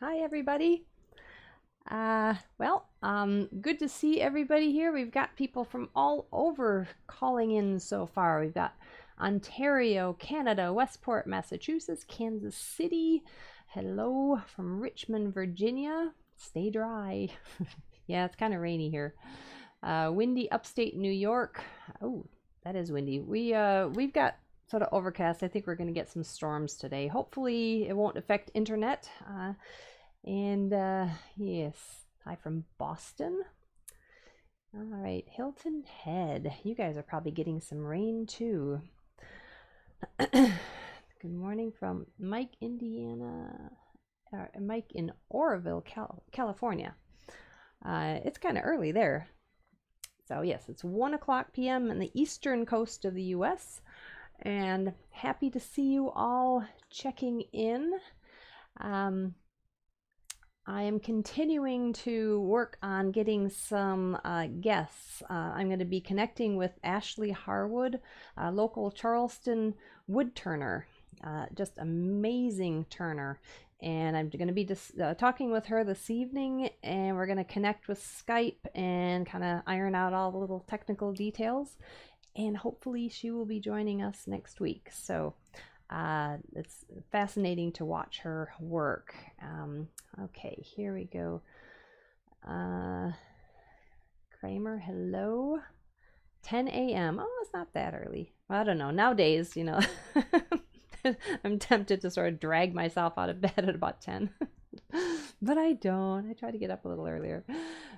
Hi, everybody. Good to see everybody here. We've got people from all over calling in so far. We've got Ontario, Canada, Westport, Massachusetts, Kansas City. Hello from Richmond, Virginia. Stay dry. Yeah, it's kind of rainy here. Windy upstate New York. Oh, that is windy. We've got sort of overcast. I think we're going to get some storms today. Hopefully, it won't affect internet. And yes, hi from Boston. All right, Hilton Head. You guys are probably getting some rain too. Good morning from Mike, Indiana. Mike in Oroville, California. It's kind of early there. So, yes, it's 1 o'clock p.m. in the eastern coast of the U.S. And happy to see you all checking in. I am continuing to work on getting some guests. I'm going to be connecting with Ashley Harwood, a local Charleston wood turner, just amazing turner. And I'm going to be talking with her this evening, and we're going to connect with Skype and kind of iron out all the little technical details. And hopefully she will be joining us next week. So it's fascinating to watch her work. Okay, here we go. Kramer, hello. 10 a.m. Oh, it's not that early. Well, I don't know. Nowadays, I'm tempted to sort of drag myself out of bed at about 10. But I don't. I try to get up a little earlier.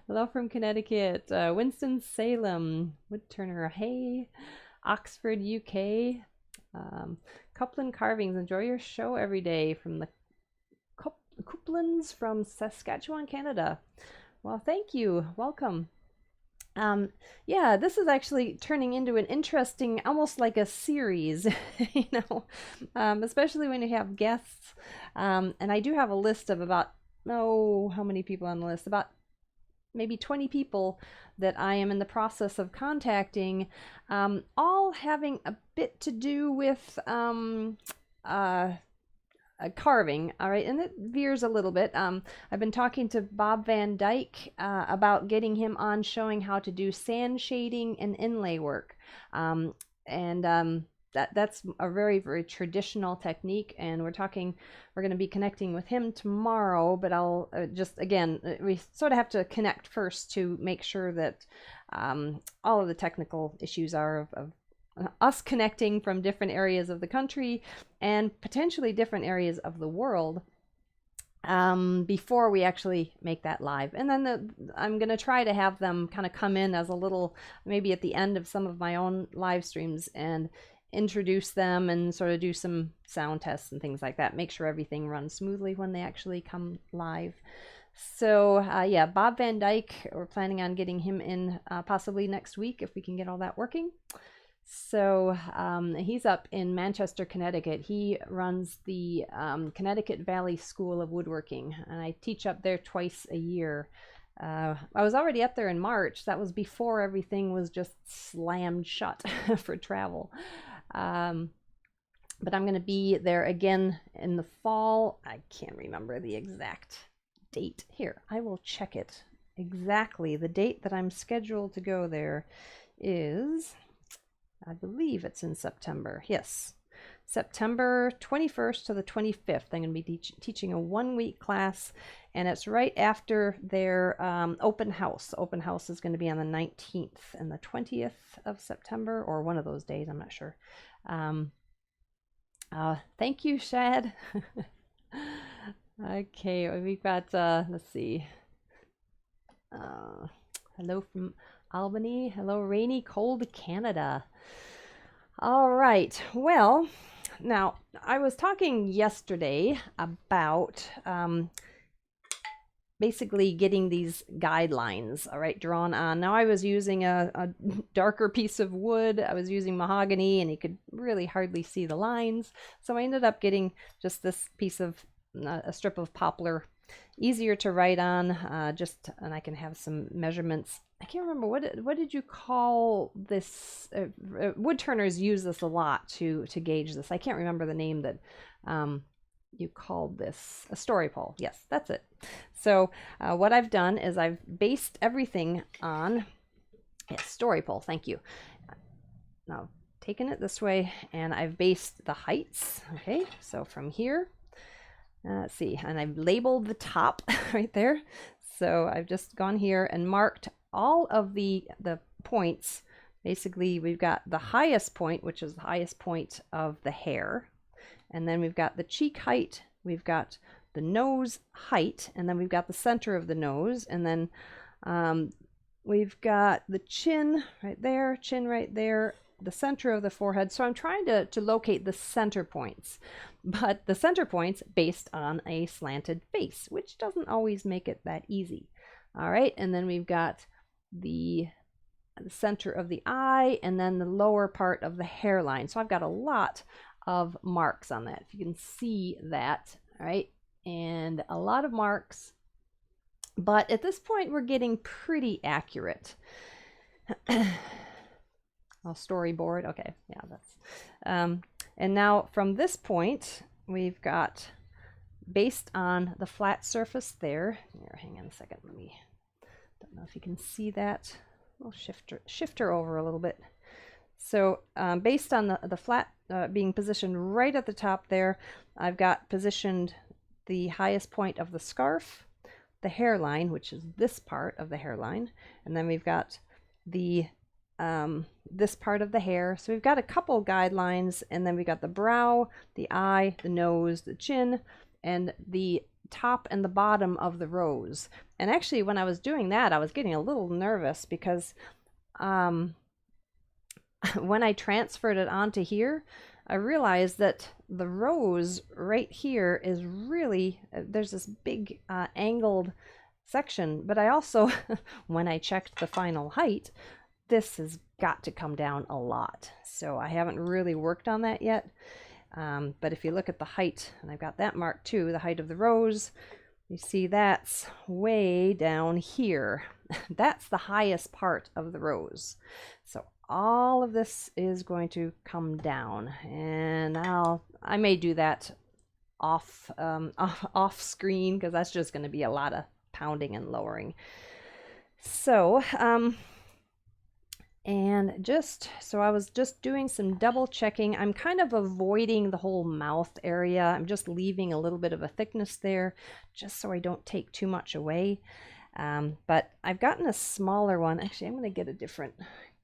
Hello from Connecticut. Winston-Salem. Woodturner, hey. Oxford, UK. Coupland Carvings. Enjoy your show every day from the Couplands from Saskatchewan, Canada. Well, thank you. Welcome. Yeah, this is actually turning into an interesting, almost like a series, especially when you have guests. And I do have a list of about, how many people on the list? About maybe 20 people that I am in the process of contacting, all having a bit to do with carving. All right, and it veers a little bit. I've been talking to Bob Van Dyke about getting him on, showing how to do sand shading and inlay work. That's a very, very traditional technique, and we're going to be connecting with him tomorrow, but I'll we sort of have to connect first to make sure that all of the technical issues are of us connecting from different areas of the country and potentially different areas of the world before we actually make that live. And then I'm going to try to have them kind of come in as a little, maybe at the end of some of my own live streams, and introduce them and sort of do some sound tests and things like that. Make sure everything runs smoothly when they actually come live. So yeah, Bob Van Dyke, we're planning on getting him in possibly next week if we can get all that working. So he's up in Manchester, Connecticut. He runs the Connecticut Valley School of Woodworking, and I teach up there twice a year. I was already up there in March. That was before everything was just slammed shut for travel. But I'm going to be there again in the fall. I can't remember the exact date. Here, I will check it. Exactly. The date that I'm scheduled to go there is, I believe it's in September. Yes, September 21st to the 25th. I'm going to be teaching a 1-week class, and it's right after their open house. Open house is going to be on the 19th and the 20th of September, or one of those days. I'm not sure. Thank you, Shad. Okay, we've got, let's see. Hello from Albany. Hello, rainy, cold Canada. All right. Well, now I was talking yesterday about basically getting these guidelines, all right, drawn on. Now I was using a darker piece of wood. I was using mahogany, and you could really hardly see the lines. So I ended up getting just this piece of a strip of poplar, easier to write on, and I can have some measurements. I can't remember what did you call this? Wood turners use this a lot to gauge this. I can't remember the name that you called this a story pole. Yes, that's it. So what I've done is I've based everything on a story pole. Thank you. Now taken it this way and I've based the heights. Okay, so from here, let's see, and I've labeled the top right there. So I've just gone here and marked all of the points. Basically, we've got the highest point, which is the highest point of the hair. And then we've got the cheek height, we've got the nose height, and then we've got the center of the nose, and then we've got the chin right there, the center of the forehead. So I'm trying to locate the center points, but the center points based on a slanted face, which doesn't always make it that easy. All right, and then we've got the center of the eye, and then the lower part of the hairline. So I've got a lot of marks on that, if you can see that. All right, and a lot of marks, but at this point we're getting pretty accurate. I'll storyboard. Okay, yeah, that's and now from this point we've got, based on the flat surface there, here, hang on a second, let me, don't know if you can see that. I'll shift her over a little bit. So based on the flat being positioned right at the top there, I've got positioned the highest point of the scarf, the hairline, which is this part of the hairline, and then we've got the this part of the hair. So we've got a couple guidelines, and then we got the brow, the eye, the nose, the chin, and the top and the bottom of the rose. And actually, when I was doing that, I was getting a little nervous because when I transferred it onto here, I realized that the rose right here is really, there's this big angled section, but I also, when I checked the final height, this has got to come down a lot. So I haven't really worked on that yet. But if you look at the height, and I've got that marked too, the height of the rose, you see that's way down here. That's the highest part of the rose. So all of this is going to come down, and I may do that off screen, because that's just going to be a lot of pounding and lowering. So and just so I was just doing some double checking. I'm kind of avoiding the whole mouth area. I'm just leaving a little bit of a thickness there just so I don't take too much away. But I've gotten a smaller one. Actually, I'm going to get a different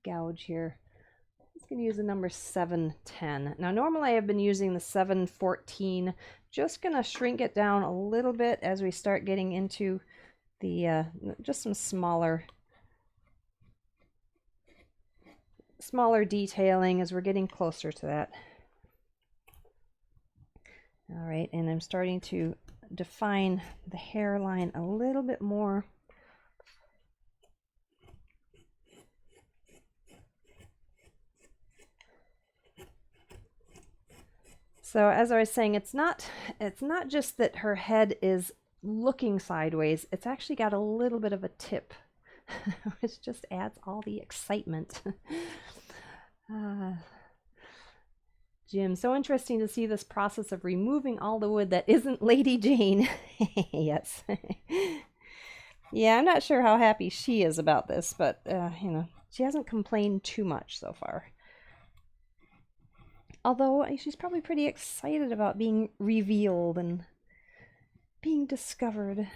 gouge here. I'm just going to use the number 710. Now normally I've been using the 714. Just going to shrink it down a little bit as we start getting into the just some smaller detailing as we're getting closer to that. All right, and I'm starting to define the hairline a little bit more. So as I was saying, it's not just that her head is looking sideways, it's actually got a little bit of a tip, which just adds all the excitement. Jim, so interesting to see this process of removing all the wood that isn't Lady Jane. Yes. Yeah, I'm not sure how happy she is about this, but you know, she hasn't complained too much so far. Although she's probably pretty excited about being revealed and being discovered.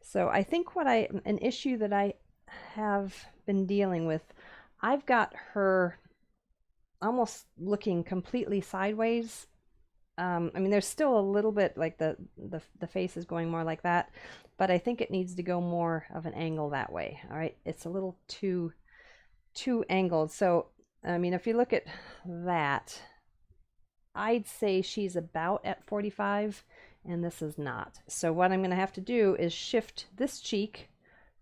So I think an issue that I have been dealing with, I've got her almost looking completely sideways. I mean, there's still a little bit like the face is going more like that, but I think it needs to go more of an angle that way. All right, it's a little too angled. So I mean, if you look at that, I'd say she's about at 45, and this is not. So what I'm going to have to do is shift this cheek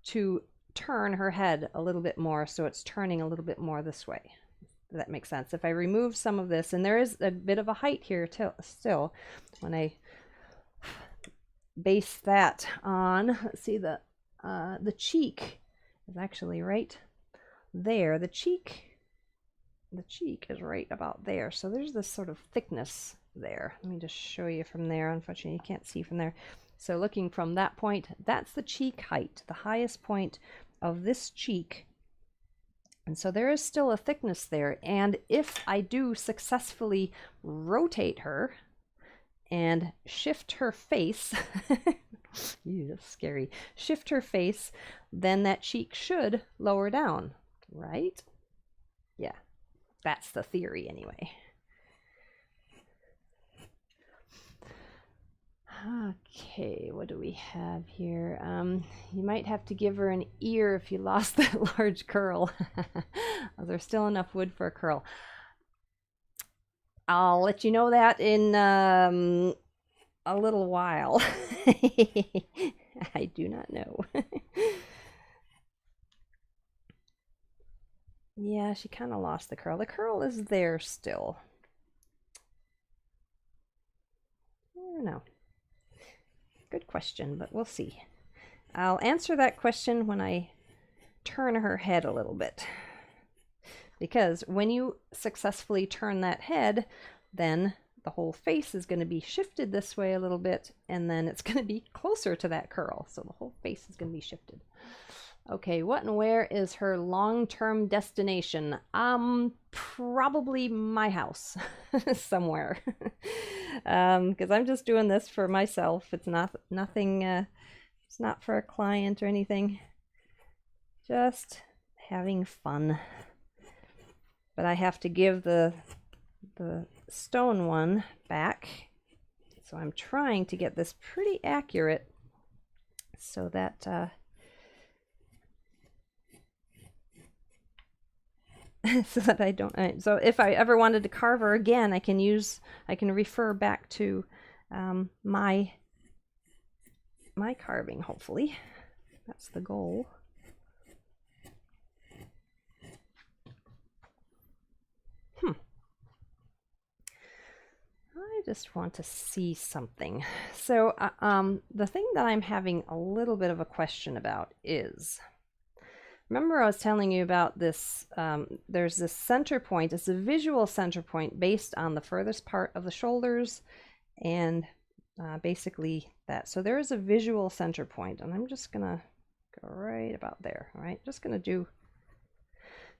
to turn her head a little bit more, so it's turning a little bit more this way. Does that make sense? If I remove some of this, and there is a bit of a height here still, when I base that on, let's see, the cheek is actually right there. The cheek is right about there. So there's this sort of thickness there. Let me just show you from there. Unfortunately, you can't see from there. So looking from that point, that's the cheek height, the highest point of this cheek. And so there is still a thickness there. And if I do successfully rotate her and shift her face, ew, that's scary, shift her face, then that cheek should lower down, right? Yeah, that's the theory anyway. Okay, what do we have here? You might have to give her an ear if you lost that large curl. There's still enough wood for a curl. I'll let you know that in a little while. I do not know. Yeah, she kind of lost the curl. The curl is there still. I don't know. Good question, but we'll see. I'll answer that question when I turn her head a little bit. Because when you successfully turn that head, then the whole face is going to be shifted this way a little bit, and then it's going to be closer to that curl. So the whole face is going to be shifted. Okay, what and where is her long-term destination? Probably my house somewhere. Because I'm just doing this for myself. It's nothing, it's not for a client or anything. Just having fun. But I have to give the stone one back. So I'm trying to get this pretty accurate so that so that I don't. So if I ever wanted to carve her again, I can refer back to my carving. Hopefully, that's the goal. I just want to see something. So the thing that I'm having a little bit of a question about is, remember I was telling you about this, there's this center point. It's a visual center point based on the furthest part of the shoulders and basically that. So there is a visual center point, and I'm just going to go right about there. All right, just going to do,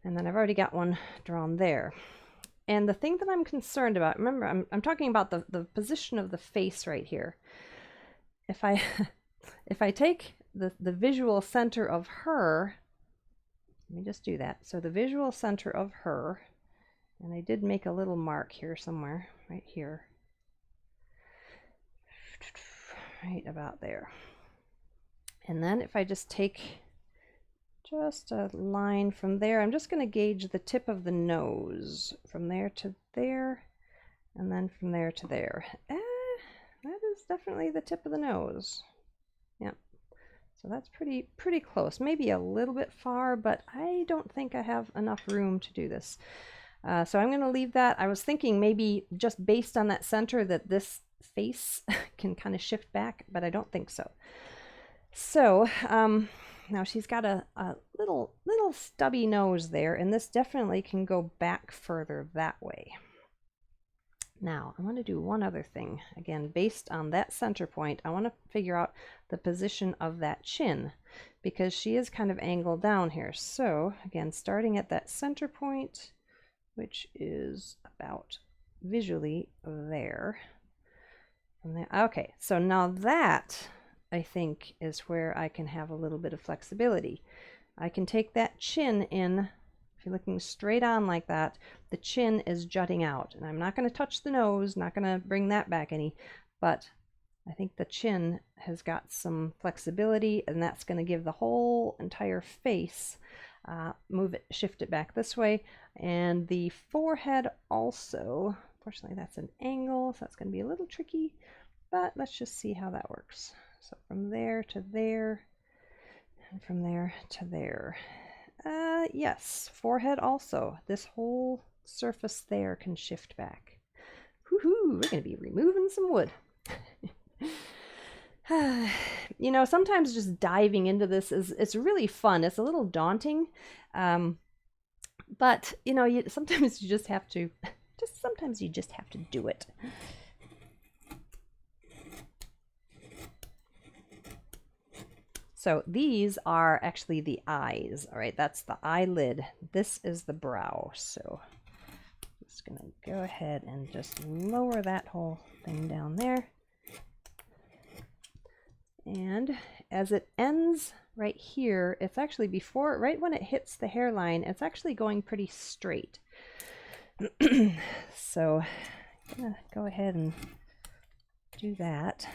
and then I've already got one drawn there. And the thing that I'm concerned about, remember, I'm talking about the position of the face right here. If I if I take the visual center of her, let me just do that. So the visual center of her, and I did make a little mark here somewhere, right here. Right about there. And then if I just take just a line from there, I'm just going to gauge the tip of the nose from there to there, and then from there to there. That is definitely the tip of the nose. Yep. So that's pretty close. Maybe a little bit far, but I don't think I have enough room to do this. So I'm going to leave that. I was thinking maybe just based on that center that this face can kind of shift back, but I don't think so. So now she's got a little stubby nose there, and this definitely can go back further that way. Now I want to do one other thing. Again, based on that center point, I want to figure out the position of that chin, because she is kind of angled down here. So again, starting at that center point, which is about visually there. And then, okay, so now that I think is where I can have a little bit of flexibility. I can take that chin in. If you're looking straight on like that, the chin is jutting out, and I'm not going to touch the nose, not going to bring that back any, but I think the chin has got some flexibility, and that's going to give the whole entire face, shift it back this way, and the forehead also. Unfortunately, that's an angle, so that's going to be a little tricky, but let's just see how that works. So from there to there, and from there to there. Yes, forehead also. This whole surface there can shift back. Woohoo! We're going to be removing some wood. You know, sometimes just diving into this it's really fun. It's a little daunting, but you know, sometimes you just have to, sometimes you just have to do it. So these are actually the eyes. All right, that's the eyelid. This is the brow. So I'm just gonna go ahead and just lower that whole thing down there. And as it ends right here, it's actually before, right when it hits the hairline, it's actually going pretty straight. So I'm gonna go ahead and do that.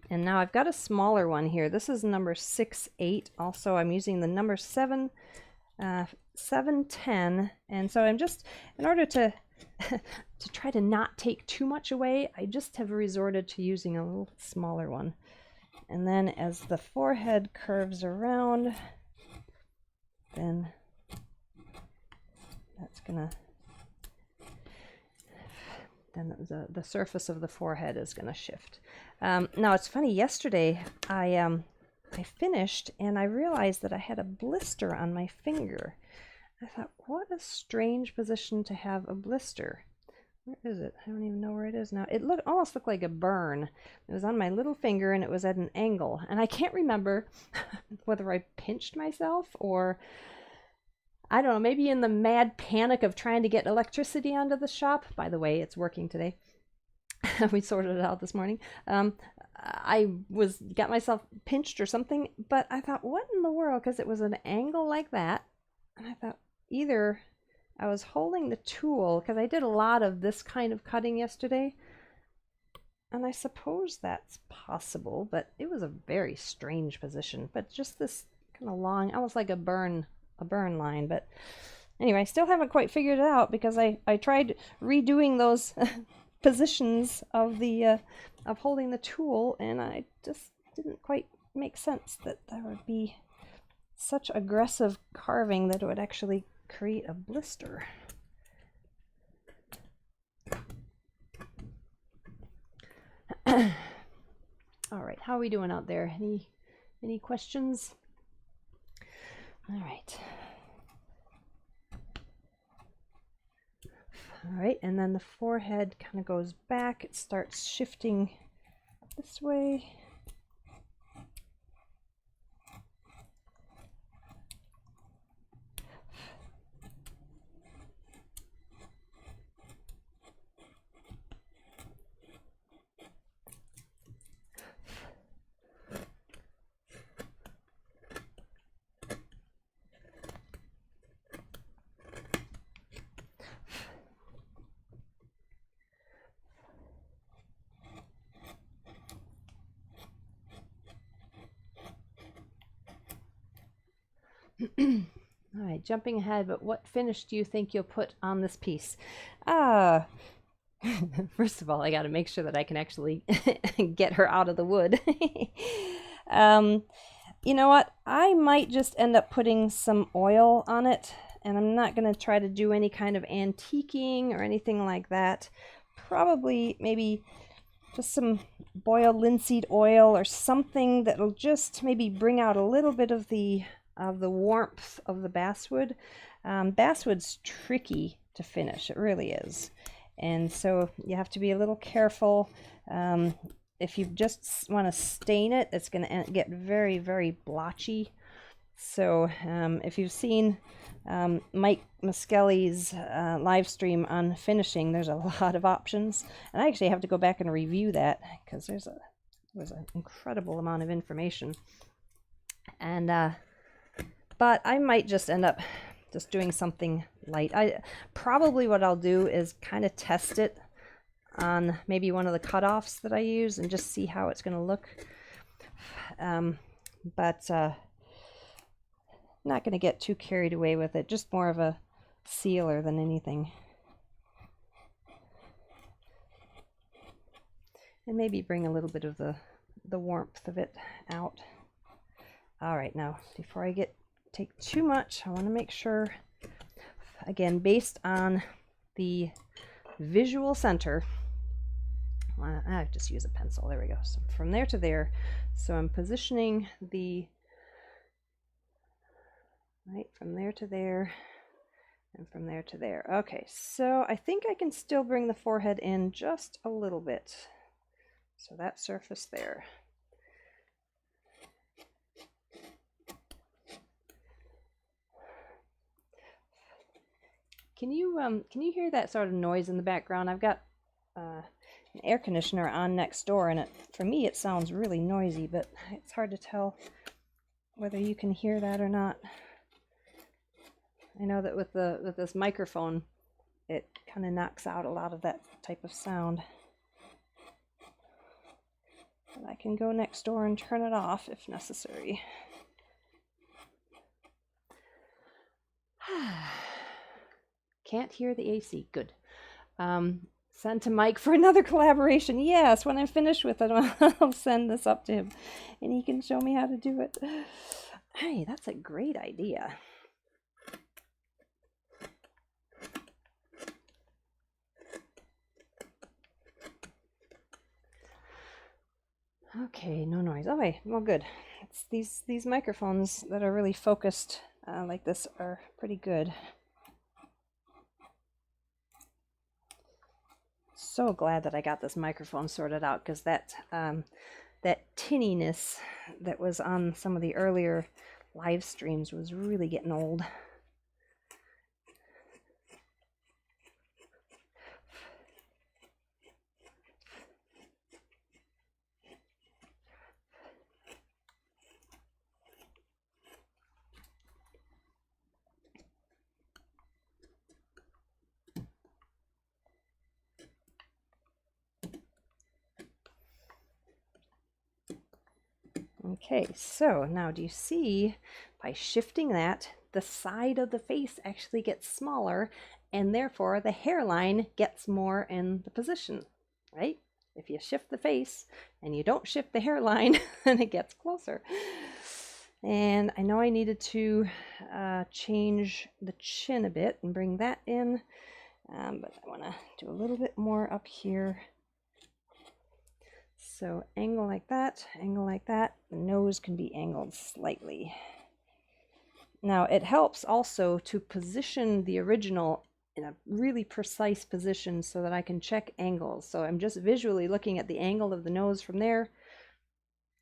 And now I've got a smaller one here. This is number 6/8. Also, I'm using the number 7/10. And so I'm just, in order to to try to not take too much away, I just have resorted to using a little smaller one. And then as the forehead curves around, then that's gonna, then the surface of the forehead is gonna shift. Now it's funny, yesterday I finished and I realized that I had a blister on my finger. I thought, what a strange position to have a blister. Where is it? I don't even know where it is now. It almost looked like a burn. It was on my little finger and it was at an angle. And I can't remember whether I pinched myself or, I don't know, maybe in the mad panic of trying to get electricity onto the shop. By the way, it's working today. We sorted it out this morning. I got myself pinched or something, but I thought, what in the world? Because it was an angle like that. And I thought, either I was holding the tool, because I did a lot of this kind of cutting yesterday, and I suppose that's possible, but it was a very strange position. But just this kind of long, almost like a burn line. But anyway, I still haven't quite figured it out, because I tried redoing those positions of the of holding the tool, and I just didn't quite make sense that there would be such aggressive carving that it would actually create a blister. All right, how are we doing out there? Any questions? All right. All right, and then the forehead kind of goes back. It starts shifting this way. All right, jumping ahead, but what finish do you think you'll put on this piece? First of all, I got to make sure that I can actually get her out of the wood. You know what? I might just end up putting some oil on it, and I'm not going to try to do any kind of antiquing or anything like that. Probably maybe just some boiled linseed oil or something that'll just maybe bring out a little bit of the warmth of the basswood. Basswood's tricky to finish, it really is, and so you have to be a little careful. If you just want to stain it, it's going to get very, very blotchy. So if you've seen Mike Muskelly's live stream on finishing, there's a lot of options, and I actually have to go back and review that, because there's an incredible amount of information. And but I might just end up just doing something light. Probably what I'll do is kind of test it on maybe one of the cutoffs that I use and just see how it's going to look. But not going to get too carried away with it. Just more of a sealer than anything. And maybe bring a little bit of the warmth of it out. All right, now before I take too much, I want to make sure, again, based on the visual center, I just use a pencil. There we go. So from there to there. So I'm positioning the, right, from there to there, and from there to there. Okay, so I think I can still bring the forehead in just a little bit. So that surface there. Can you hear that sort of noise in the background? I've got an air conditioner on next door, and for me it sounds really noisy, but it's hard to tell whether you can hear that or not. I know that with this microphone, it kind of knocks out a lot of that type of sound. But I can go next door and turn it off if necessary. Can't hear the AC. Good. Send to Mike for another collaboration. Yes, when I'm finished with it, I'll send this up to him and he can show me how to do it. Hey, that's a great idea. Okay, no noise. Okay, well, good. It's these microphones that are really focused like this are pretty good. So glad that I got this microphone sorted out, because that tinniness that was on some of the earlier live streams was really getting old. Okay, so now do you see, by shifting that, the side of the face actually gets smaller, and therefore the hairline gets more in the position, right? If you shift the face and you don't shift the hairline, then it gets closer. And I know I needed to change the chin a bit and bring that in, but I want to do a little bit more up here. So angle like that, angle like that. The nose can be angled slightly. Now it helps also to position the original in a really precise position so that I can check angles. So I'm just visually looking at the angle of the nose from there,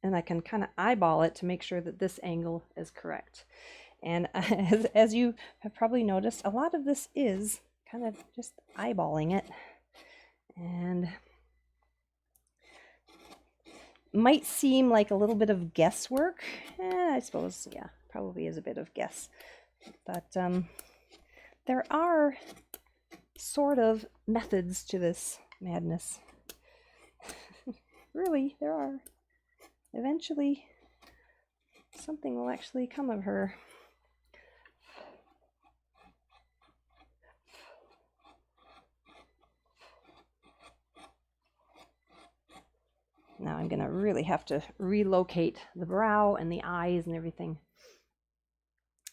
and I can kind of eyeball it to make sure that this angle is correct. And as you have probably noticed, a lot of this is kind of just eyeballing it, and might seem like a little bit of guesswork. I suppose, yeah, probably is a bit of guess. But there are sort of methods to this madness. Really, there are. Eventually, something will actually come of her. Now I'm going to really have to relocate the brow and the eyes and everything.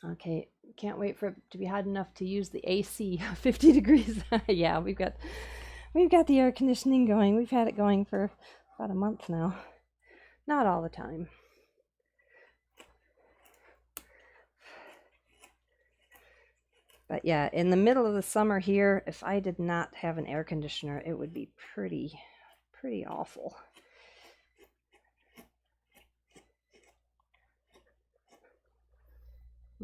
Okay, can't wait for it to be hot enough to use the AC. 50 degrees. Yeah, we've got the air conditioning going. We've had it going for about a month now. Not all the time. But yeah, in the middle of the summer here, if I did not have an air conditioner, it would be pretty awful.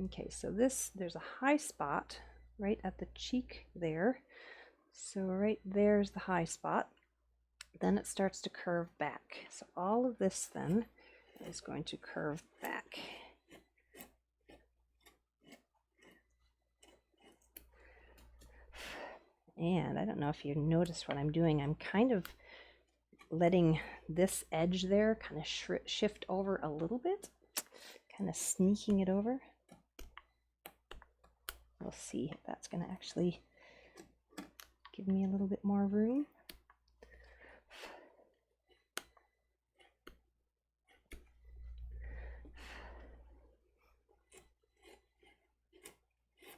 Okay, so there's a high spot right at the cheek there. So right there's the high spot. Then it starts to curve back. So all of this then is going to curve back. And I don't know if you noticed what I'm doing. I'm kind of letting this edge there kind of shift over a little bit, kind of sneaking it over. We'll see if that's going to actually give me a little bit more room.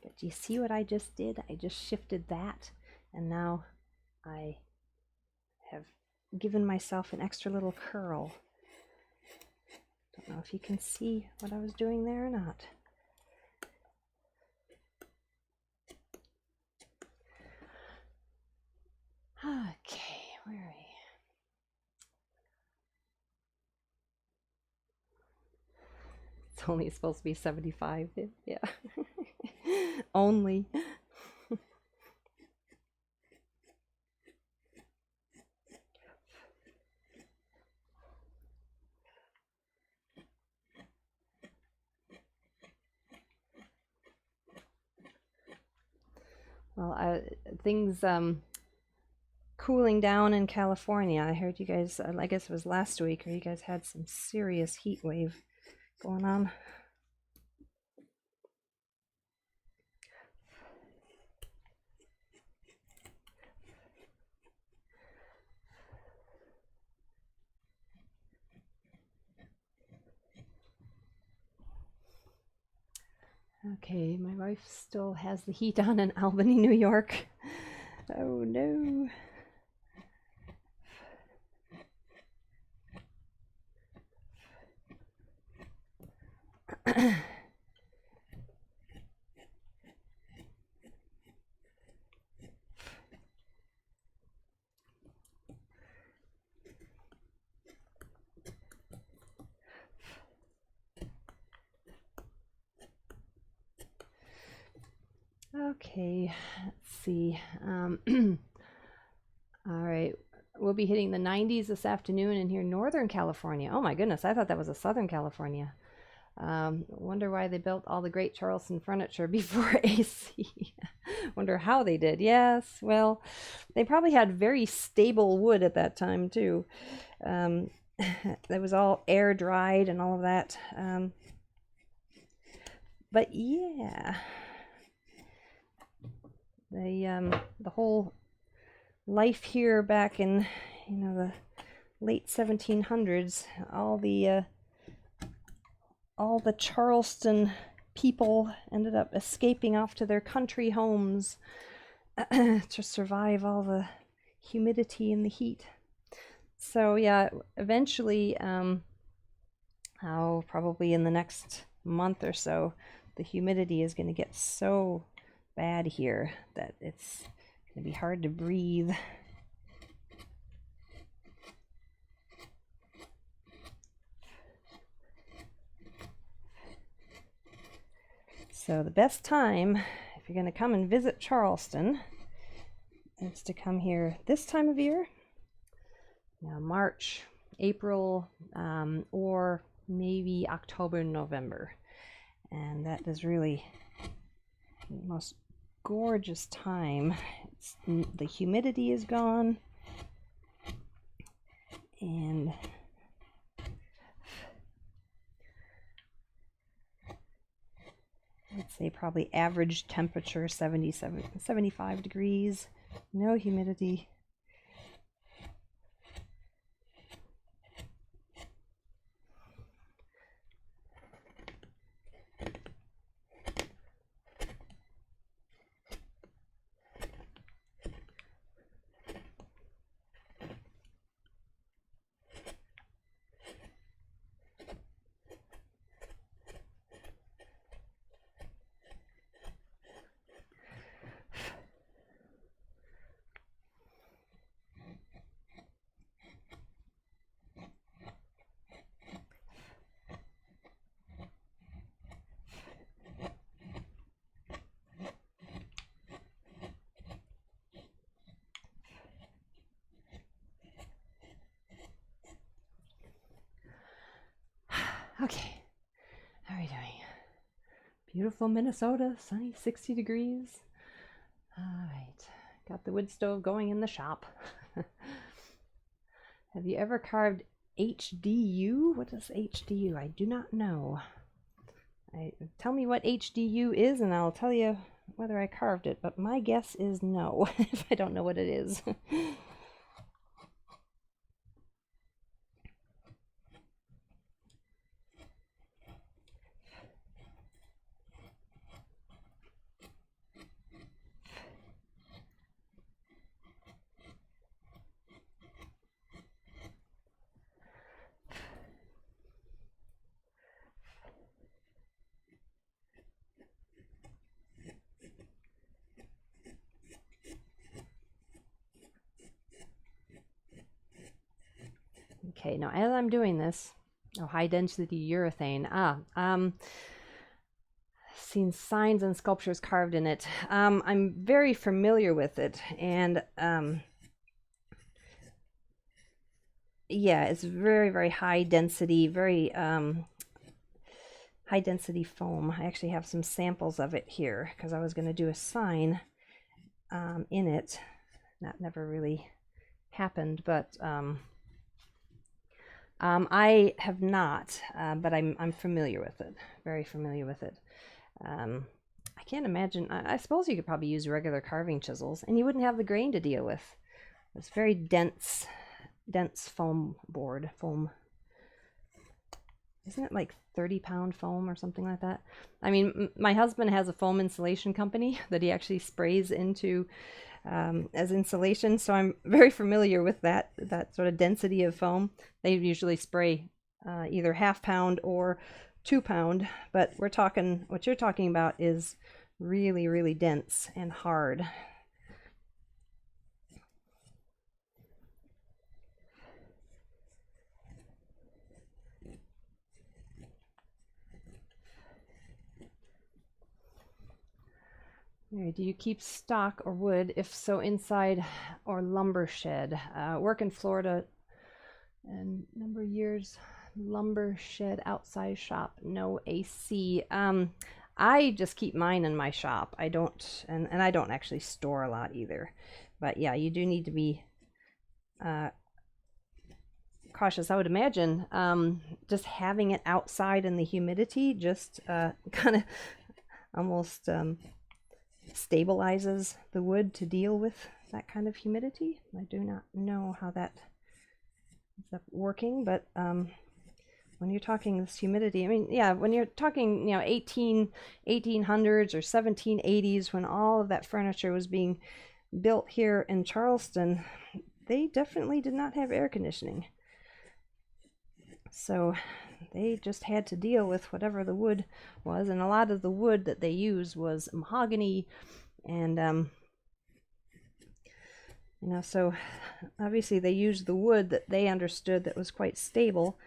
But do you see what I just did? I just shifted that, and now I have given myself an extra little curl. Don't know if you can see what I was doing there or not. Okay, where are we? It's only supposed to be 75. Yeah. Only. Well, things cooling down in California. I heard you guys, I guess it was last week, or you guys had some serious heat wave going on. Okay, my wife still has the heat on in Albany, New York. Oh no. Okay, let's see. All right, we'll be hitting the 90s this afternoon in here, Northern California. Oh my goodness, I thought that was a Southern California. Wonder why they built all the great Charleston furniture before AC. Wonder how they did. Yes, well, they probably had very stable wood at that time too. That was all air dried and all of that. But yeah, the whole life here back in the late 1700s, all the Charleston people ended up escaping off to their country homes to survive all the humidity and the heat. So yeah, eventually, probably in the next month or so, the humidity is going to get so bad here that it's going to be hard to breathe. So the best time, if you're going to come and visit Charleston, is to come here this time of year. Now March, April, or maybe October, November. And that is really the most gorgeous time. The humidity is gone, and I'd say probably average temperature 75 degrees, no humidity. Okay, how are we doing? Beautiful Minnesota, sunny 60 degrees. All right, got the wood stove going in the shop. Have you ever carved HDU? What is HDU? I do not know. Tell me what HDU is and I'll tell you whether I carved it, but my guess is no, if I don't know what it is. Okay, now as I'm doing this, high density urethane. Seen signs and sculptures carved in it. I'm very familiar with it, and yeah, it's very, very high density, very high density foam. I actually have some samples of it here because I was going to do a sign in it. That never really happened, but I have not, but I'm familiar with it, very familiar with it. I can't imagine. I suppose you could probably use regular carving chisels, and you wouldn't have the grain to deal with. It's very dense foam board. Foam. Isn't it like 30-pound foam or something like that? I mean, my husband has a foam insulation company that he actually sprays into as insulation, so I'm very familiar with that sort of density of foam. They usually spray either 1/2 pound or 2 pound, but what you're talking about is really, really dense and hard. Do you keep stock or wood? If so, inside or lumber shed? Work in Florida and number of years, lumber shed, outside shop, no AC. I just keep mine in my shop. I don't, and I don't actually store a lot either. But yeah, you do need to be cautious. I would imagine just having it outside in the humidity just kind of almost stabilizes the wood to deal with that kind of humidity. I do not know how that ends up working, but when you're talking this humidity, I mean, yeah, when you're talking, 1800s or 1780s, when all of that furniture was being built here in Charleston, they definitely did not have air conditioning. So they just had to deal with whatever the wood was, and a lot of the wood that they used was mahogany, and so obviously they used the wood that they understood that was quite stable,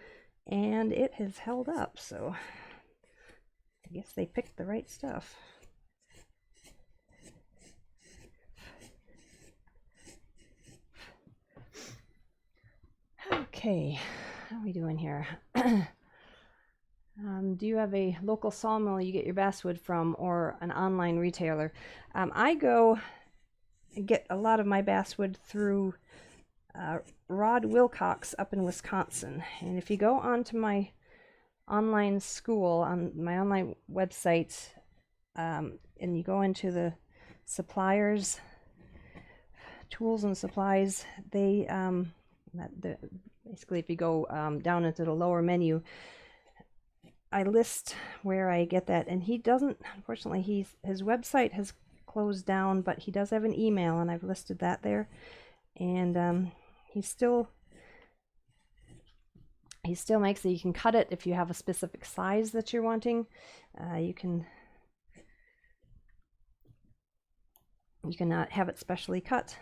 and it has held up, so I guess they picked the right stuff. Okay, how are we doing here? Do you have a local sawmill you get your basswood from, or an online retailer? I go get a lot of my basswood through Rod Wilcox up in Wisconsin. And if you go onto my online school, on my online website, and you go into the suppliers, tools and supplies, they basically if you go down into the lower menu, I list where I get that, and he doesn't, unfortunately, his website has closed down, but he does have an email, and I've listed that there. And he still makes it. You can cut it if you have a specific size that you're wanting. You can have it specially cut.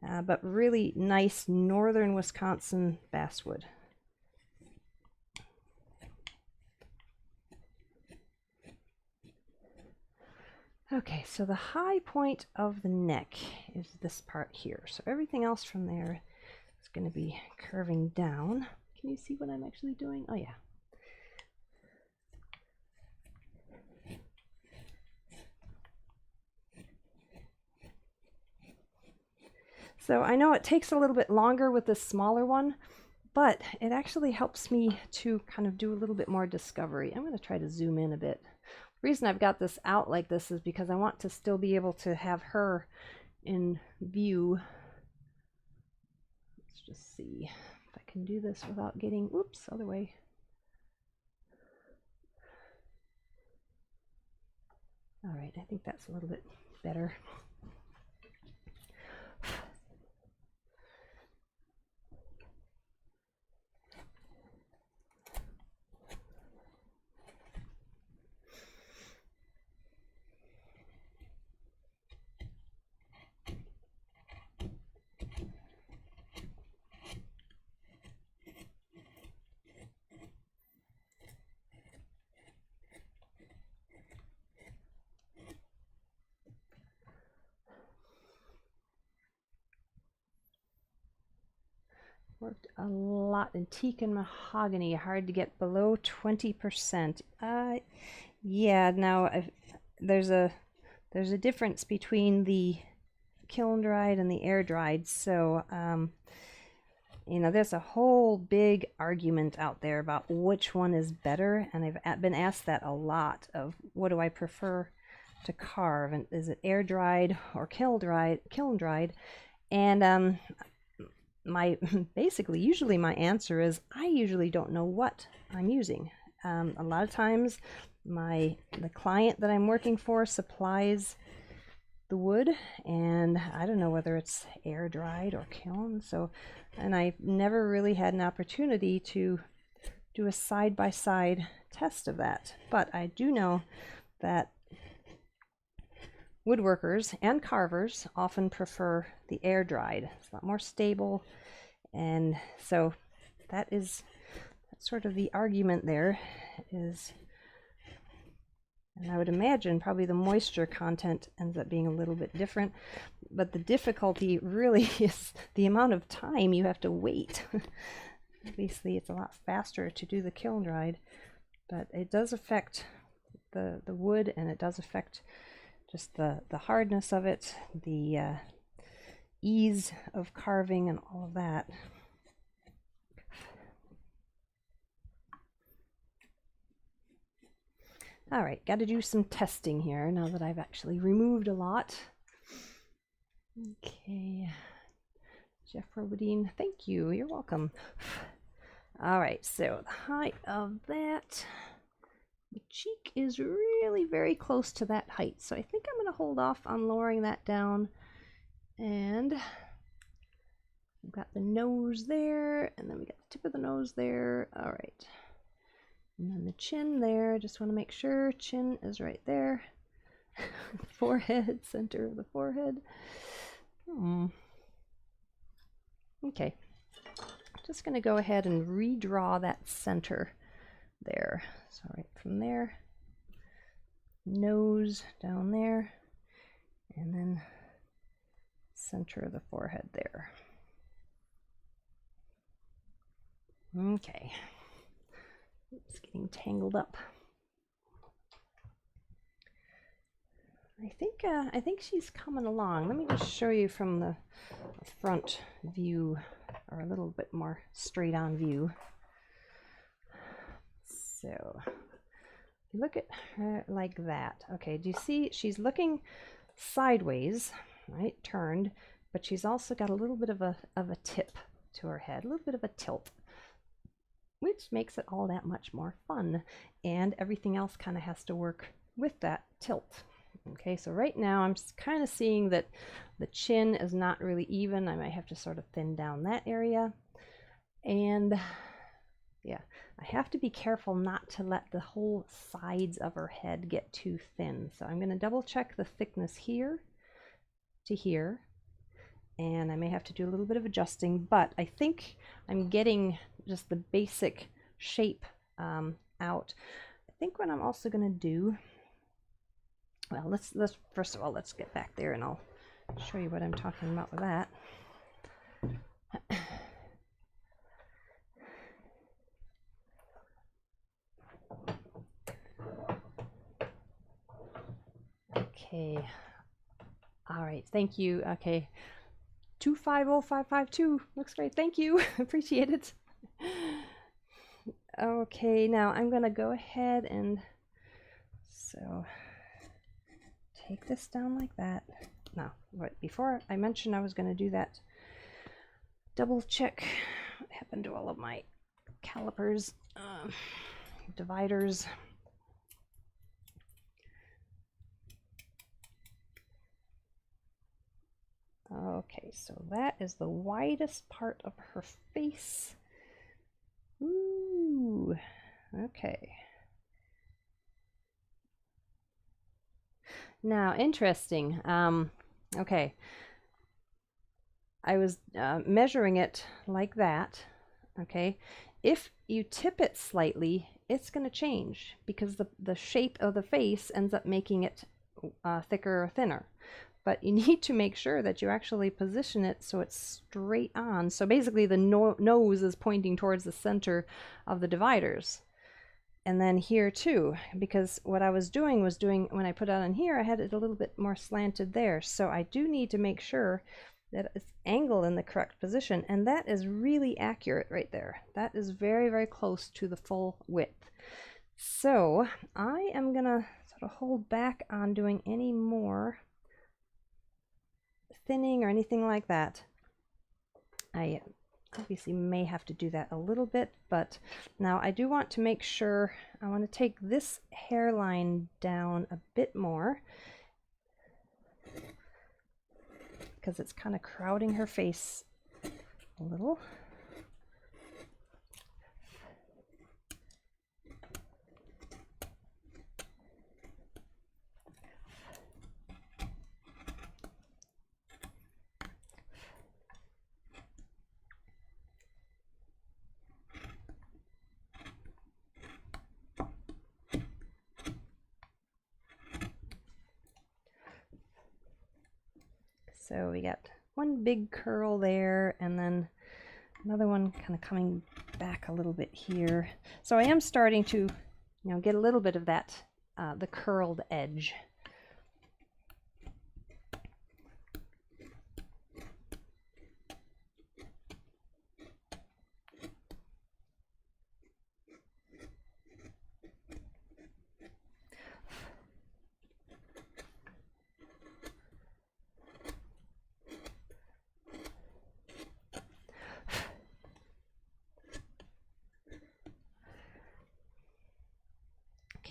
But really nice northern Wisconsin basswood. Okay, so the high point of the neck is this part here. So everything else from there is going to be curving down. Can you see what I'm actually doing? Oh yeah. So I know it takes a little bit longer with this smaller one, but it actually helps me to kind of do a little bit more discovery. I'm going to try to zoom in a bit. The reason I've got this out like this is because I want to still be able to have her in view. Let's just see if I can do this without getting, oops, other way. All right, I think that's a little bit better. Worked a lot in teak and mahogany, hard to get below 20%. Yeah, now there's a difference between the kiln dried and the air dried. So, you know, there's a whole big argument out there about which one is better, and I've been asked that a lot of what do I prefer to carve, and is it air dried or kiln dried? And my basically usually my answer is I usually don't know what I'm using. A lot of times the client that I'm working for supplies the wood, and I don't know whether it's air dried or kiln, so, and I've never really had an opportunity to do a side-by-side test of that. But I do know that woodworkers and carvers often prefer the air dried. It's a lot more stable, and so that's sort of the argument there is. And I would imagine probably the moisture content ends up being a little bit different, but the difficulty really is the amount of time you have to wait. Obviously, it's a lot faster to do the kiln dried, but it does affect the wood, and it does affect just the hardness of it, the ease of carving, and all of that. All right, got to do some testing here now that I've actually removed a lot. Okay, Jeff Robodine, thank you. You're welcome. All right, so the height of that, the cheek is really very close to that height, so I think I'm going to hold off on lowering that down. And we've got the nose there, and then we got the tip of the nose there. All right. And then the chin there, just want to make sure chin is right there. Forehead, center of the forehead. Okay, just going to go ahead and redraw that center there. So right from there, nose down there, and then center of the forehead there. Okay. It's getting tangled up. I think she's coming along. Let me just show you from the front view, or a little bit more straight on view. So look at her like that. Okay, do you see she's looking sideways, right, turned, but she's also got a little bit of a tip to her head, a little bit of a tilt, which makes it all that much more fun, and everything else kind of has to work with that tilt. Okay, so right now I'm just kind of seeing that the chin is not really even. I might have to sort of thin down that area, and yeah, I have to be careful not to let the whole sides of her head get too thin. So I'm going to double check the thickness here to here, and I may have to do a little bit of adjusting, but I think I'm getting just the basic shape out. I think what I'm also going to do, well, let's first of all, let's get back there and I'll show you what I'm talking about with that. Okay, all right, thank you. Okay, 250552 looks great, thank you. Appreciate it. Okay, now I'm gonna go ahead and so take this down like that. Now, before I mentioned I was going to do that, double check what happened to all of my calipers, dividers. Okay, so that is the widest part of her face. Ooh, okay. Now, interesting. Okay, I was measuring it like that. Okay, if you tip it slightly, it's going to change because the shape of the face ends up making it thicker or thinner. but you need to make sure that you actually position it so it's straight on. So basically the nose is pointing towards the center of the dividers. And then here too, because what I was doing when I put it on here, I had it a little bit more slanted there. So I do need to make sure that it's angled in the correct position, and that is really accurate right there. That is very, very close to the full width. So I am gonna sort of hold back on doing any more thinning or anything like that. I obviously may have to do that a little bit, but now I do want to make sure, I want to take this hairline down a bit more because it's kind of crowding her face a little. So we got one big curl there, and then another one kind of coming back a little bit here. So I am starting to, get a little bit of that, the curled edge.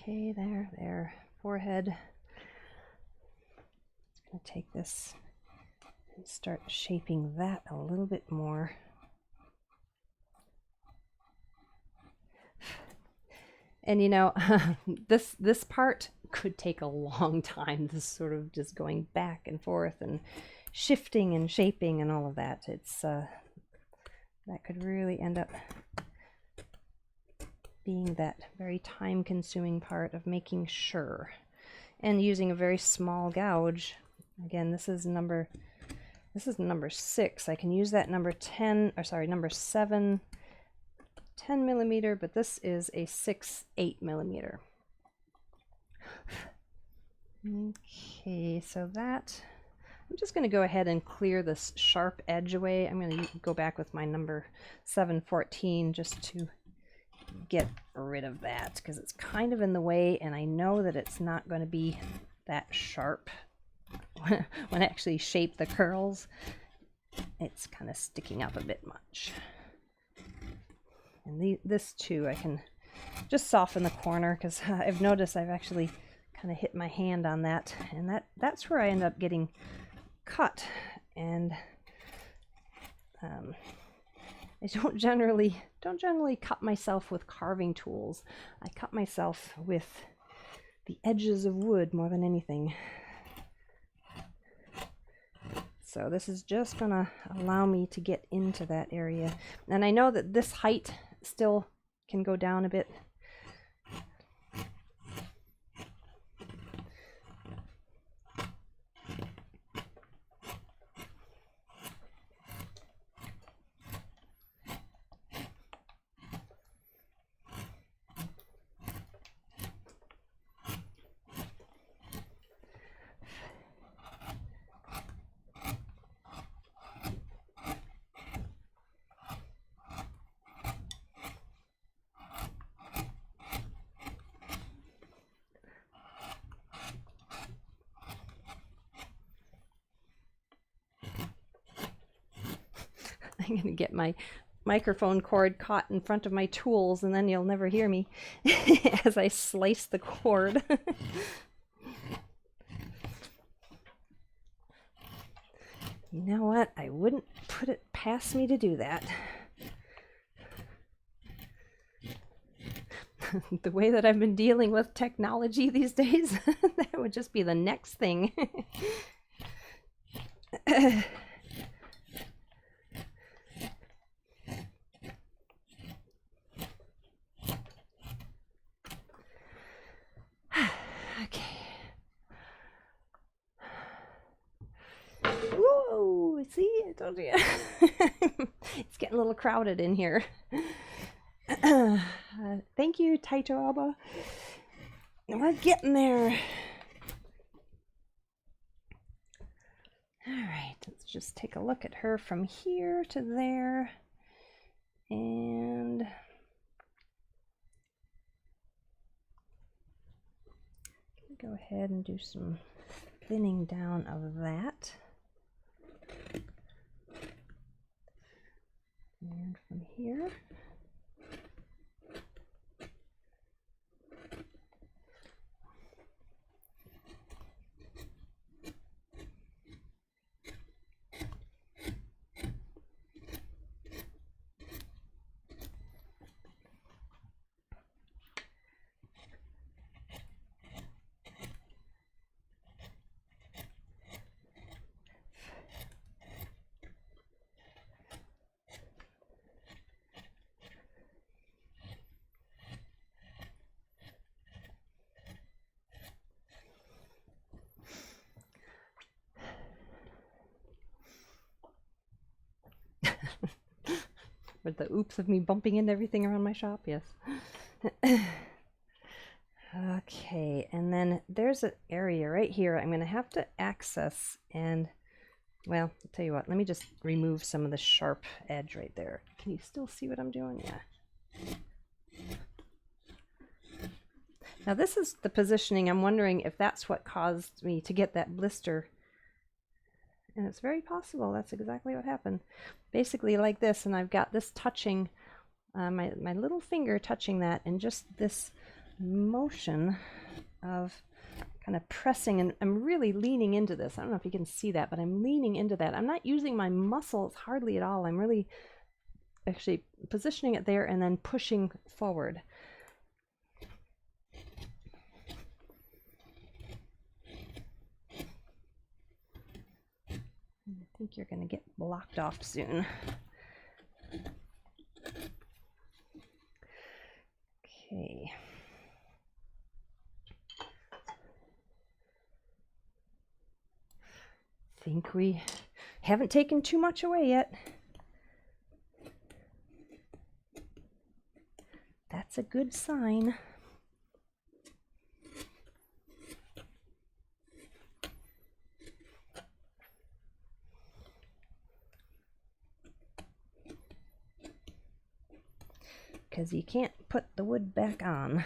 Okay, there, forehead. I'm going to take this and start shaping that a little bit more. And this part could take a long time, this sort of just going back and forth and shifting and shaping and all of that. It's that could really end up being that very time-consuming part of making sure, and using a very small gouge. Again, this is number 6. I can use that number 7, 10 millimeter, but this is a 6/8 millimeter. Okay, so that, I'm just going to go ahead and clear this sharp edge away. I'm going to go back with my number 714 just to get rid of that, because it's kind of in the way, and I know that it's not going to be that sharp when I actually shape the curls. It's kind of sticking up a bit much. And this too, I can just soften the corner, because I've noticed I've actually kind of hit my hand on that, and that's where I end up getting cut. And I don't generally cut myself with carving tools. I cut myself with the edges of wood more than anything. So this is just gonna allow me to get into that area. And I know that this height still can go down a bit. I'm going to get my microphone cord caught in front of my tools, and then you'll never hear me as I slice the cord. You know what? I wouldn't put it past me to do that. The way that I've been dealing with technology these days, that would just be the next thing. told you. It's getting a little crowded in here. Thank you, Taito Alba. We're getting there. All right, let's just take a look at her from here to there. And go ahead and do some thinning down of that. And from here. With the oops of me bumping into everything around my shop, yes. Okay, and then there's an area right here I'm going to have to access, and, well, I'll tell you what, let me just remove some of the sharp edge right there. Can you still see what I'm doing? Yeah. Now this is the positioning. I'm wondering if that's what caused me to get that blister. And it's very possible that's exactly what happened. Basically like this, and I've got this touching, my little finger touching that, and just this motion of kind of pressing, and I'm really leaning into this. I don't know if you can see that, but I'm leaning into that. I'm not using my muscles hardly at all. I'm really actually positioning it there and then pushing forward. I think you're going to get blocked off soon. Okay. Think we haven't taken too much away yet. That's a good sign. Because you can't put the wood back on.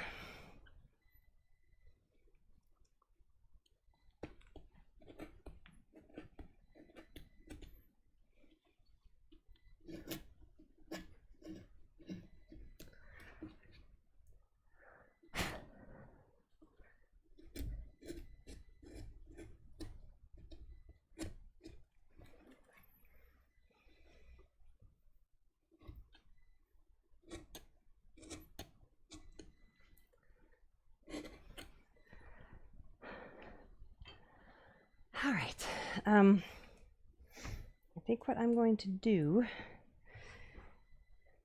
All right, I think what I'm going to do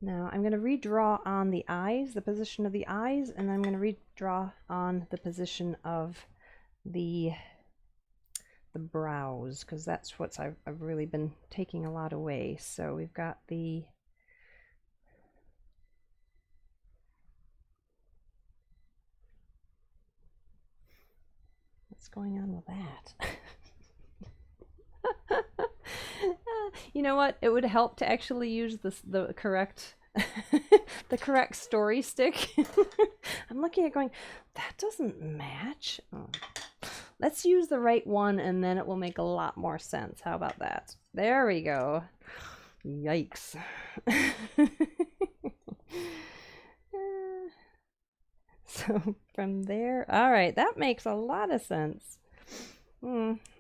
now, I'm going to redraw on the eyes, the position of the eyes, and then I'm going to redraw on the position of the brows, because that's what I've really been taking a lot away. So we've got the what's going on with that? You know what? It would help to actually use the correct the correct story stick. I'm looking at going, that doesn't match. Oh. Let's use the right one, and then it will make a lot more sense. How about that? There we go. Yikes. So from there, all right, that makes a lot of sense.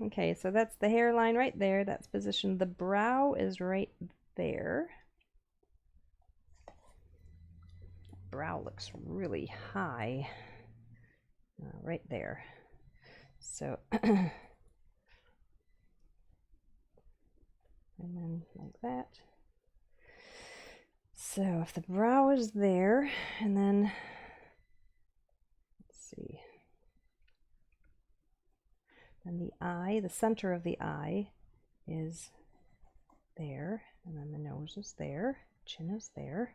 Okay, so that's the hairline right there. That's positioned. The brow is right there. Brow looks really high. Right there. So, and then like that. So if the brow is there, and then, let's see. And the eye, the center of the eye is there, and then the nose is there, chin is there.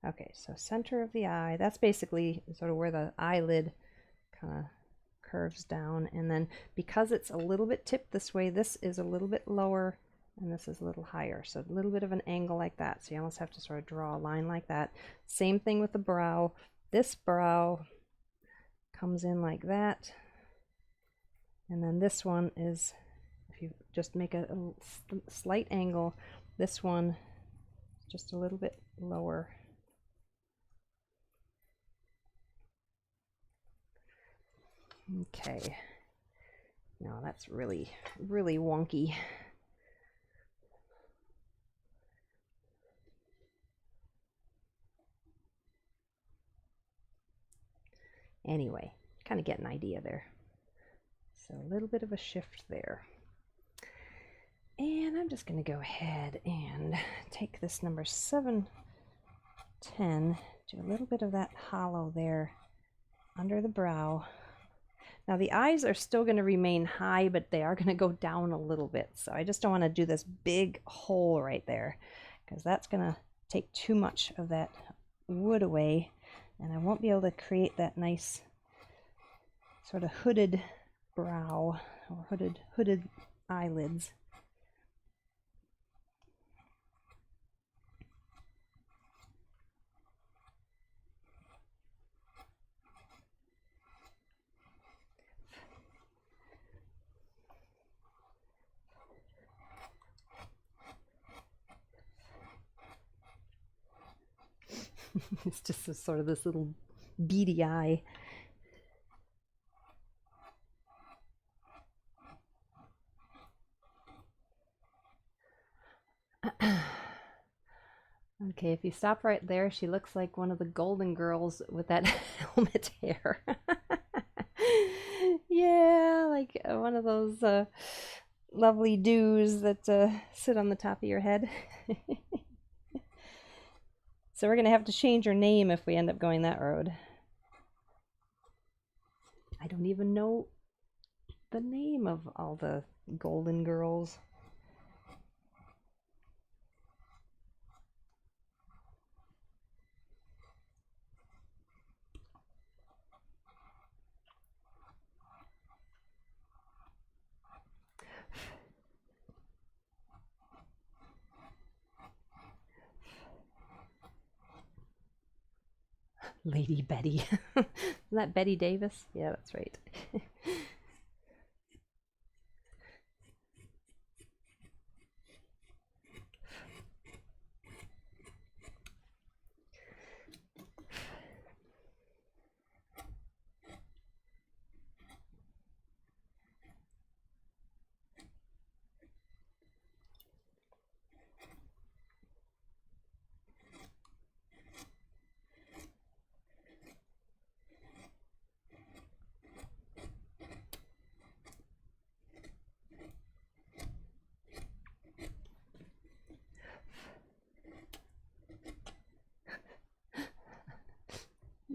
Okay, so center of the eye, that's basically sort of where the eyelid kind of curves down, and then because it's a little bit tipped this way, this is a little bit lower and this is a little higher, so a little bit of an angle like that. So you almost have to sort of draw a line like that. Same thing with the brow. This brow comes in like that, and then this one is, if you just make a slight angle, this one just a little bit lower. Okay, now that's really wonky. Anyway, kind of get an idea there. So a little bit of a shift there. And I'm just going to go ahead and take this number 710, do a little bit of that hollow there under the brow. Now the eyes are still going to remain high, but they are going to go down a little bit. So I just don't want to do this big hole right there, because that's going to take too much of that wood away, and I won't be able to create that nice sort of hooded brow or hooded eyelids. It's just sort of this little beady eye. Okay, if you stop right there, she looks like one of the Golden Girls with that helmet hair. Yeah, like one of those lovely dews that sit on the top of your head. So we're going to have to change her name if we end up going that road. I don't even know the name of all the Golden Girls. Lady Betty. Isn't that Betty Davis? Yeah, that's right.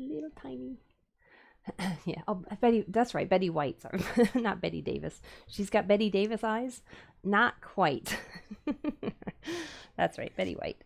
Little tiny. Yeah, oh, Betty, that's right, Betty White, sorry. Not Betty Davis. She's got Betty Davis eyes? Not quite. That's right, Betty White.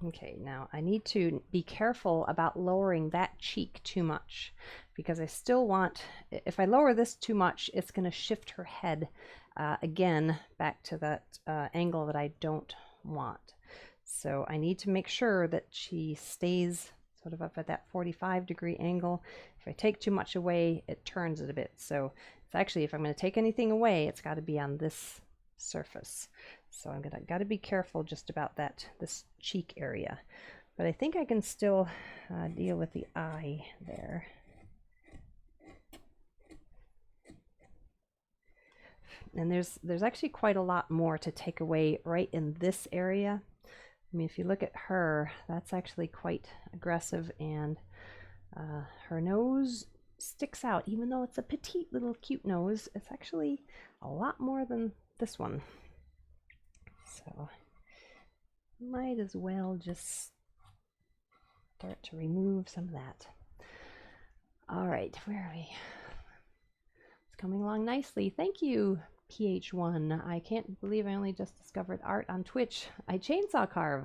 Okay, now I need to be careful about lowering that cheek too much, because I still want, if I lower this too much, it's going to shift her head again back to that angle that I don't want. So I need to make sure that she stays sort of up at that 45-degree angle. If I take too much away, it turns it a bit. So it's actually, if I'm going to take anything away, it's got to be on this surface. So I'm got to be careful just about this cheek area. But I think I can still deal with the eye there. And there's actually quite a lot more to take away right in this area. I mean, if you look at her, that's actually quite aggressive, and her nose sticks out. Even though it's a petite little cute nose, it's actually a lot more than this one. So might as well just start to remove some of that. All right, where are we? It's coming along nicely. Thank you, PH1. I can't believe I only just discovered art on Twitch. I chainsaw carve.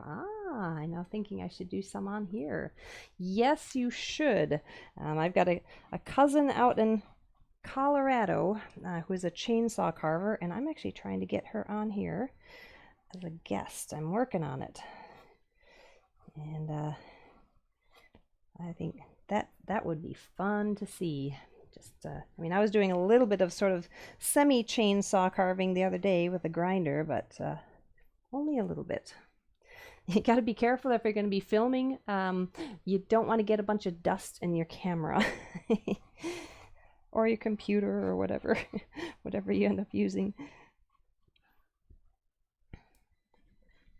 I'm now thinking I should do some on here. Yes, you should. I've got a cousin out in Colorado who is a chainsaw carver, and I'm actually trying to get her on here as a guest. I'm working on it. And I think that would be fun to see. Just, I mean, I was doing a little bit of sort of semi-chainsaw carving the other day with a grinder, but only a little bit. You got to be careful if you're going to be filming. You don't want to get a bunch of dust in your camera or your computer or whatever, whatever you end up using.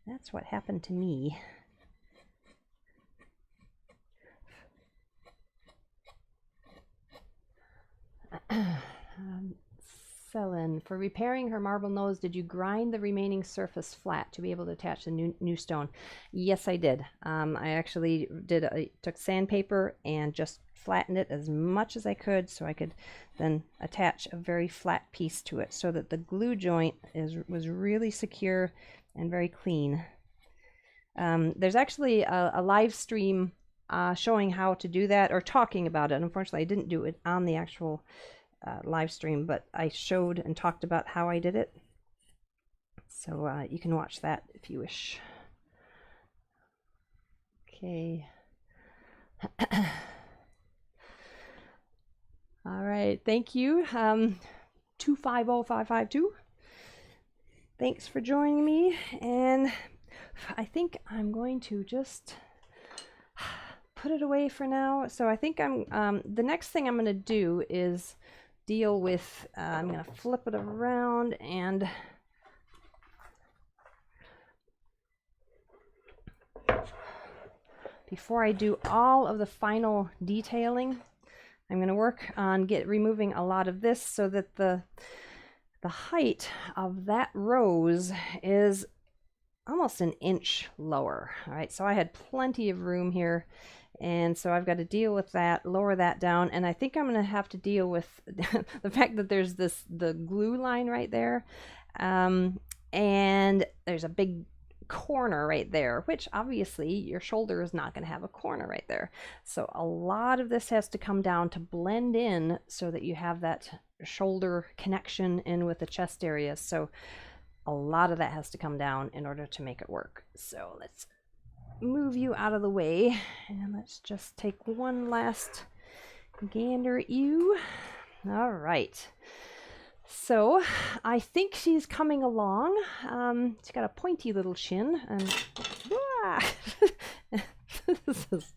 That's what happened to me. Selin, for repairing her marble nose, did you grind the remaining surface flat to be able to attach the new stone? Yes, I did. I actually took sandpaper and just flattened it as much as I could so I could then attach a very flat piece to it so that the glue joint was really secure and very clean. There's actually a live stream showing how to do that, or talking about it. Unfortunately, I didn't do it on the actual live stream, but I showed and talked about how I did it. So you can watch that if you wish. Okay. All right. Thank you. 250552. Thanks for joining me. And I think I'm going to just put it away for now. So I think I'm the next thing I'm going to do is deal with, I'm going to flip it around, and before I do all of the final detailing, I'm going to work on removing a lot of this so that the height of that rose is almost an inch lower. All right, so I had plenty of room here, and so I've got to deal with that, lower that down, and I think I'm going to have to deal with the fact that there's the glue line right there, and there's a big corner right there, which obviously your shoulder is not going to have a corner right there. So a lot of this has to come down to blend in so that you have that shoulder connection in with the chest area. So a lot of that has to come down in order to make it work. So let's move you out of the way, and let's just take one last gander at you. All right. So I think she's coming along. She's got a pointy little chin, and this is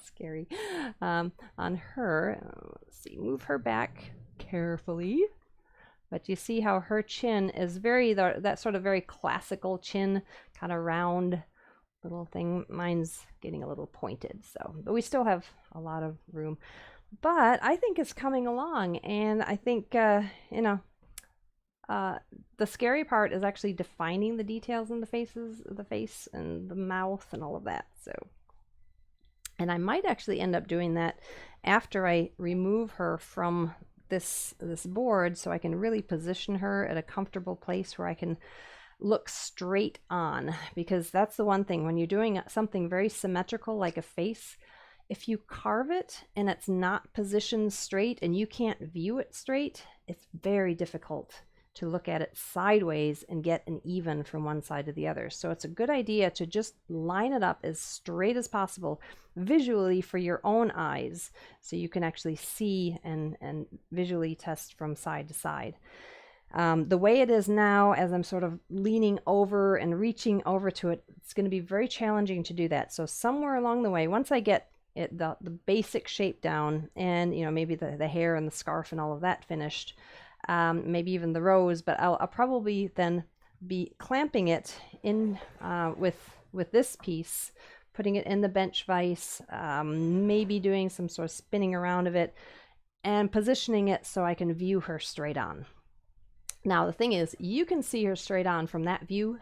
scary. On her, let's see, move her back carefully. But you see how her chin is that sort of very classical chin, kind of round little thing. Mine's getting a little pointed, but we still have a lot of room. But I think it's coming along, and I think, the scary part is actually defining the details in the face and the mouth and all of that. So, and I might actually end up doing that after I remove her from this board, so I can really position her at a comfortable place where I can look straight on, because that's the one thing when you're doing something very symmetrical like a face. If you carve it and it's not positioned straight and you can't view it straight, it's very difficult to look at it sideways and get an even from one side to the other. So it's a good idea to just line it up as straight as possible visually for your own eyes, so you can actually see and visually test from side to side. The way it is now, as I'm sort of leaning over and reaching over to it, it's going to be very challenging to do that. So somewhere along the way, once I get the basic shape down, and maybe the hair and the scarf and all of that finished, maybe even the rows, but I'll probably then be clamping it in with this piece, putting it in the bench vise, maybe doing some sort of spinning around of it, and positioning it so I can view her straight on. Now, the thing is, you can see her straight on from that view.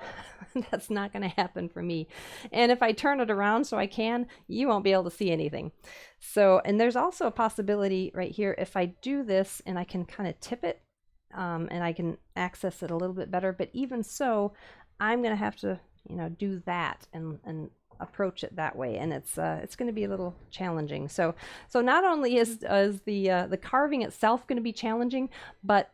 That's not going to happen for me. And if I turn it around so I can, you won't be able to see anything. So, and there's also a possibility right here, if I do this and I can kind of tip it, and I can access it a little bit better. But even so, I'm going to have to, do that and approach it that way, and it's going to be a little challenging. So not only is the carving itself going to be challenging, but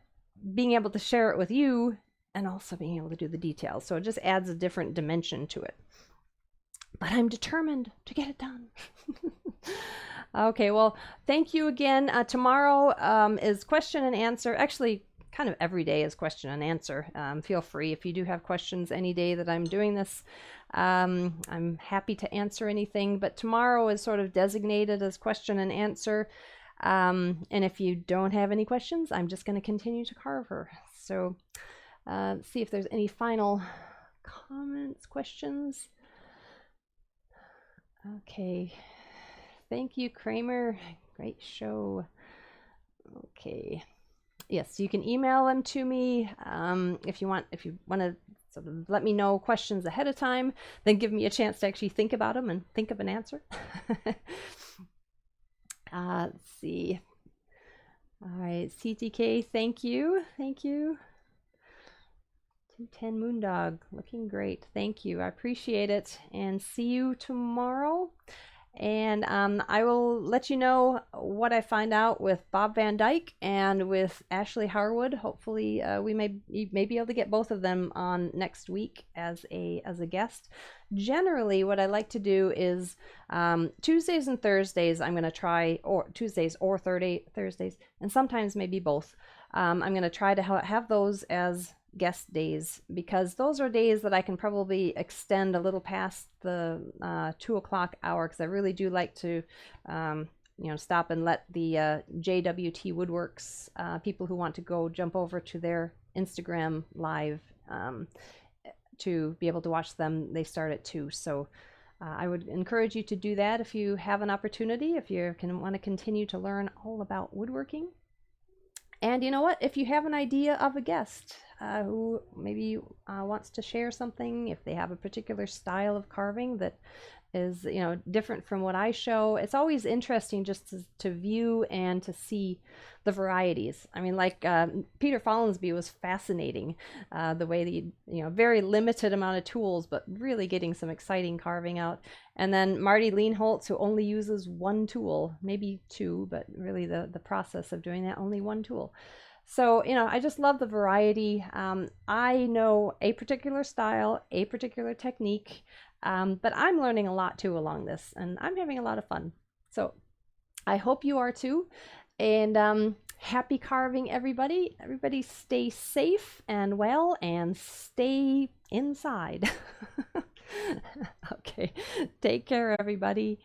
being able to share it with you and also being able to do the details. So it just adds a different dimension to it. But I'm determined to get it done. Okay, well, thank you again. Tomorrow is question and answer. Actually, kind of every day is question and answer. Feel free if you do have questions any day that I'm doing this. I'm happy to answer anything, but tomorrow is sort of designated as question and answer. And if you don't have any questions, I'm just going to continue to carve her. So see if there's any final comments, questions. Okay. Thank you, Kramer. Great show. Okay. Yes, you can email them to me if you want to sort of let me know questions ahead of time, then give me a chance to actually think about them and think of an answer. Let's see. All right, CTK, thank you. 210 Moondog, looking great. Thank you. I appreciate it. And see you tomorrow. And I will let you know what I find out with Bob Van Dyke and with Ashley Harwood. Hopefully we may be able to get both of them on next week as a guest. Generally, what I like to do is Tuesdays and Thursdays I'm going to try, or Tuesdays or Thursdays, and sometimes maybe both. I'm going to try to have those as guest days, because those are days that I can probably extend a little past the 2 o'clock hour, because I really do like to stop and let the JWT Woodworks people who want to go jump over to their Instagram live to be able to watch them. They start at 2, so I would encourage you to do that if you have an opportunity, if you want to continue to learn all about woodworking. And you know what? If you have an idea of a guest who maybe wants to share something, if they have a particular style of carving that is, different from what I show, it's always interesting just to view and to see the varieties. I mean, like Peter Follansbee was fascinating, the way that very limited amount of tools, but really getting some exciting carving out. And then Marty Leanholtz, who only uses one tool, maybe 2, but really the process of doing that, only one tool. So, I just love the variety. I know a particular style, a particular technique, but I'm learning a lot too along this, and I'm having a lot of fun. So I hope you are too. And happy carving, everybody. Everybody stay safe and well and stay inside. Okay. Take care, everybody.